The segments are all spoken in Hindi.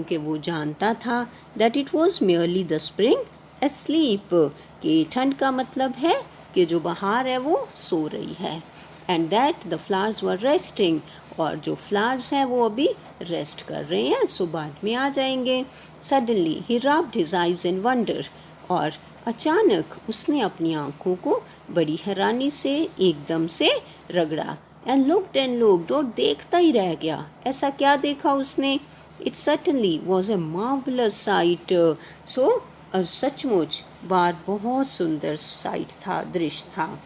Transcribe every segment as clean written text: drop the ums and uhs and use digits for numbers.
क्योंकि वो जानता था that it was merely the spring asleep, कि ठंड का मतलब है कि जो बहार है वो सो रही है, and that the flowers were resting, और जो फ्लावर्स हैं वो अभी रेस्ट कर रहे हैं, सो बाद में आ जाएंगे। Suddenly he rubbed his eyes in wonder, और अचानक उसने अपनी आंखों को बड़ी हैरानी से एकदम से रगड़ा, एंड लुक्ड, और देखता ही रह गया। ऐसा क्या देखा उसने? It certainly was a marvellous sight, so सचमुच बात बहुत सुंदर साइट था, दृश्य था।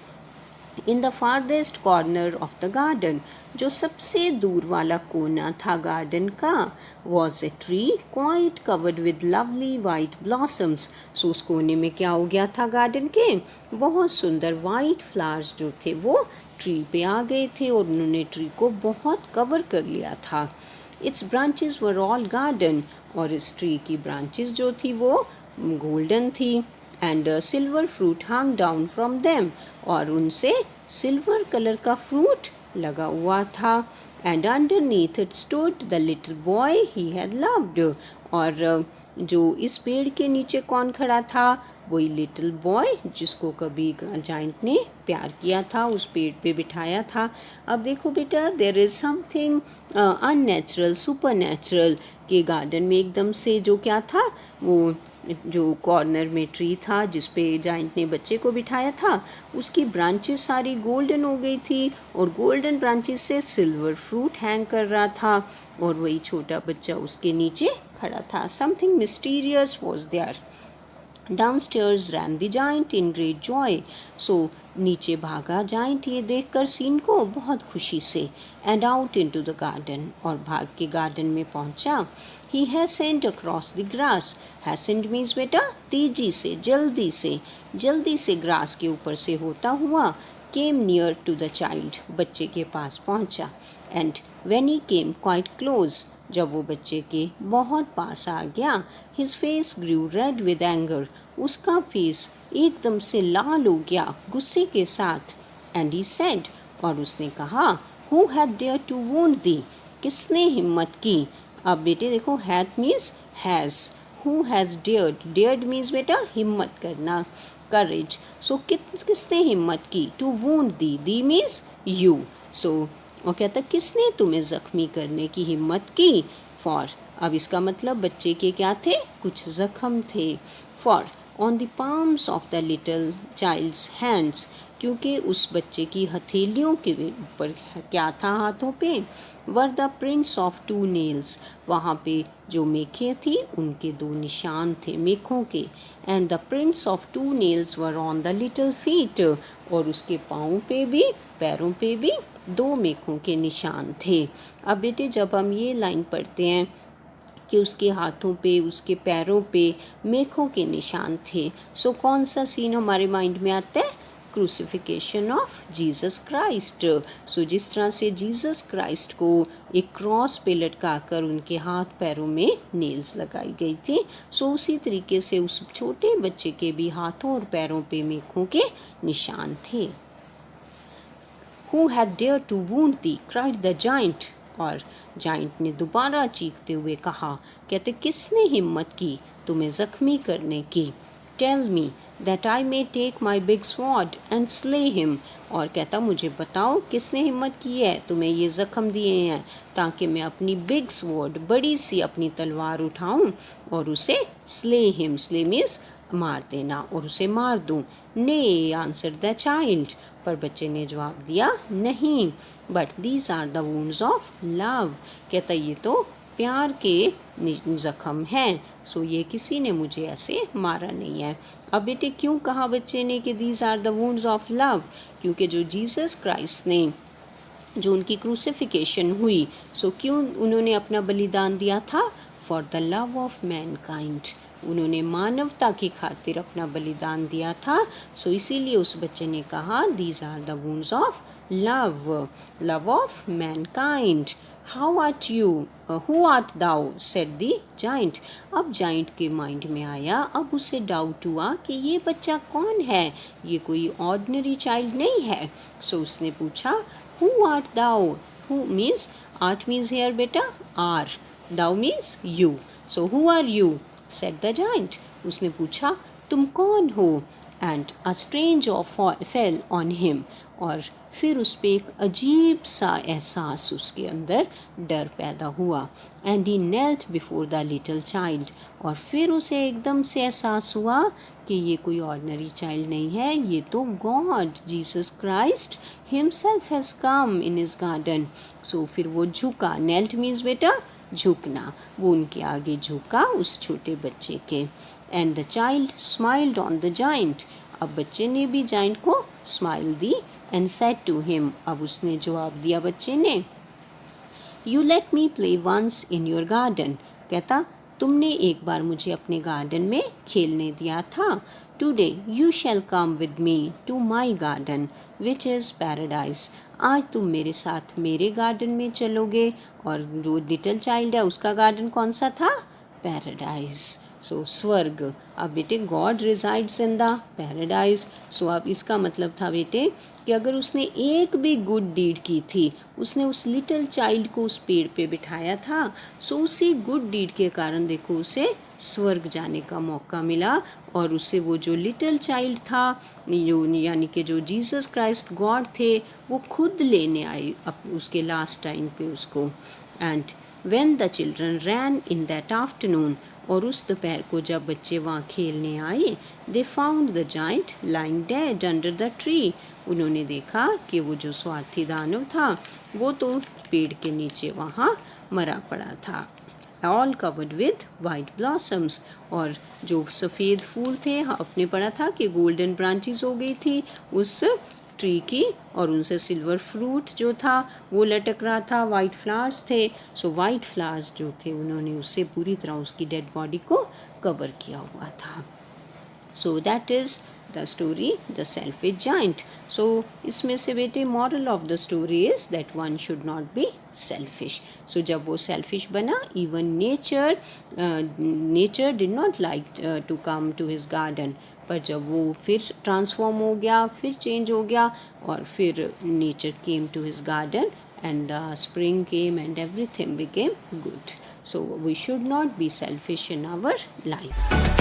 In the farthest corner of the garden, जो सबसे दूर वाला कोना था गार्डन का, was a tree quite covered with lovely white blossoms. So उस कोने में क्या हो गया था गार्डन के? बहुत सुंदर वाइट फ्लावर्स जो थे वो ट्री पे आ गए थे और उन्होंने ट्री को बहुत कवर कर लिया था। It's branches were all garden, और इस ट्री की ब्रांचेस जो थी वो गोल्डन थी, and silver fruit hung down from them, और उनसे सिल्वर कलर का फ्रूट लगा हुआ था। And underneath it stood the little boy he had loved, और जो इस पेड़ के नीचे कौन खड़ा था? वही लिटिल बॉय जिसको कभी जाइंट ने प्यार किया था, उस पेड़ पे बिठाया था। अब देखो बेटा, there is something unnatural, supernatural, के गार्डन में एकदम से जो क्या था, वो जो कॉर्नर में ट्री था जिस पे जाइंट ने बच्चे को बिठाया था, उसकी ब्रांचेस सारी गोल्डन हो गई थी, और गोल्डन ब्रांचेस से सिल्वर फ्रूट हैंग कर रहा था, और वही छोटा बच्चा उसके नीचे खड़ा था। Something mysterious was there. Downstairs ran the giant in great joy, so नीचे भागा जाइंट ये देखकर सीन को बहुत खुशी से, and out into the garden, और भाग के गार्डन में पहुंचा। ही हैसेंड अक्रॉस द ग्रास, हैसेंड मीन्स बेटा तेजी से, जल्दी से ग्रास के ऊपर से होता हुआ, came near to the child, बच्चे के पास पहुंचा। And when he came quite close, जब वो बच्चे के बहुत पास आ गया, his face grew red with anger, उसका फेस एकदम से लाल हो गया गुस्से के साथ। एंड ही सेड, और उसने कहा, who had dare to wound thee, किसने हिम्मत की? अब बेटे देखो, had means has, who has dared means बेटा हिम्मत करना, करेज। सो किसने हिम्मत की? To wound thee means you. So वो कहता किसने तुम्हें ज़ख्मी करने की हिम्मत की? फॉर, अब इसका मतलब बच्चे के क्या थे? कुछ ज़ख्म थे। For on the palms of the little child's hands, क्योंकि उस बच्चे की हथेलियों के ऊपर क्या था? हाथों पे were the prints of 2 nails, वहाँ पे जो मेखें थी उनके 2 निशान थे मेखों के। And the prints of 2 nails were on the little feet, और उसके पाँव पे भी, पैरों पे भी 2 मेखों के निशान थे। अब बेटे जब हम ये लाइन पढ़ते हैं कि उसके हाथों पे, उसके पैरों पे मेखों के निशान थे, सो कौन सा सीन हमारे माइंड में आता है? Crucifixion of Jesus Christ. So जिस तरह से जीसस क्राइस्ट को एक क्रॉस पे लटका कर उनके हाथ पैरों में नेल्स लगाई गई थी, सो उसी तरीके से उस छोटे बच्चे के भी हाथों और पैरों पे मेखों के निशान थे। Who had dared to wound thee? cried the giant, और जाइंट ने दोबारा चीखते हुए कहा, कहते किसने हिम्मत की तुम्हें ज़ख्मी करने की? Tell me that I may take my big sword and slay him, और कहता मुझे बताओ किसने हिम्मत की है तुम्हें ये ज़ख्म दिए हैं, ताकि मैं अपनी बिग स्वॉर्ड, बड़ी सी अपनी तलवार उठाऊं और उसे स्ले हिम, स्ले मीन्स मार देना, और उसे मार दूं। ने आंसर द चाइल्ड, पर बच्चे ने जवाब दिया नहीं। But these are the wounds of love, कहता ये तो प्यार के ज़ख्म हैं, सो ये किसी ने मुझे ऐसे मारा नहीं है। अब बेटे क्यों कहा बच्चे ने कि these are the wounds of love? क्योंकि जो जीसस क्राइस्ट ने, जो उनकी क्रूसिफिकेशन हुई, सो क्यों उन्होंने अपना बलिदान दिया था? For the love of Mankind, उन्होंने मानवता की खातिर अपना बलिदान दिया था, सो इसीलिए उस बच्चे ने कहा these are the wounds of love, love of mankind. How art you, who art thou, said the giant. अब जाइंट के माइंड में आया, अब उसे डाउट हुआ कि ये बच्चा कौन है, ये कोई ऑर्डिनरी चाइल्ड नहीं है। सो उसने पूछा who art thou, who means, art means here बेटा are, thou means you, So who are you? said the giant. उसने पूछा तुम कौन हो? And a strange awe fell on him. और फिर उस पर एक अजीब सा एहसास उसके अंदर डर पैदा हुआ. And he knelt before the little child. और फिर उसे एकदम से एहसास हुआ कि ये कोई ऑर्डिनरी चाइल्ड नहीं है, ये तो God Jesus Christ himself has come in his garden. So फिर वो झुका. नेल्ट मीन्स बेटा झुकना. वो उनके आगे झुका उस छोटे बच्चे के. And the child smiled on the giant. अब बच्चे ने भी जाइंट को स्माइल दी. And said to him. अब उसने जवाब दिया बच्चे ने, you let me play once in your garden. कहता तुमने एक बार मुझे अपने गार्डन में खेलने दिया था. Today you shall come with me to my garden which is paradise. आज तुम मेरे साथ मेरे गार्डन में चलोगे. और जो लिटिल चाइल्ड है उसका गार्डन कौन सा था? पैराडाइज. सो स्वर्ग. अब बेटे God resides in the paradise. So अब इसका मतलब था बेटे कि अगर उसने एक भी गुड डीड की थी, उसने उस लिटिल चाइल्ड को उस पेड़ पे बिठाया था, सो उसी गुड डीड के कारण देखो उसे स्वर्ग जाने का मौका मिला. और उससे वो जो लिटिल चाइल्ड था, जो यानी कि जो जीसस क्राइस्ट गॉड थे, वो खुद लेने आए उसके लास्ट टाइम पे उसको. And when the children ran in that afternoon. और उस दोपहर को जब बच्चे वहाँ खेलने आए, they found the giant lying dead under the tree. उन्होंने देखा कि वो जो स्वार्थी दानव था वो तो पेड़ के नीचे वहाँ मरा पड़ा था. All covered with white blossoms. और जो सफ़ेद फूल थे, आपने पढ़ा था कि गोल्डन ब्रांचेस हो गई थी उस ट्री की, और उनसे सिल्वर फ्रूट जो था वो लटक रहा था. वाइट फ्लावर्स थे. सो वाइट फ्लावर्स जो थे उन्होंने उससे पूरी तरह उसकी डेड बॉडी को कवर किया हुआ था. So that is the story the selfish giant. So इसमें से बेटे moral of the story is that one should not be selfish. So जब वो सेल्फिश बना, even nature did not like to come to his garden. पर जब वो फिर ट्रांसफॉर्म हो गया, फिर चेंज हो गया, और फिर nature came to his garden and spring came and everything became good. So we should not be selfish in our life.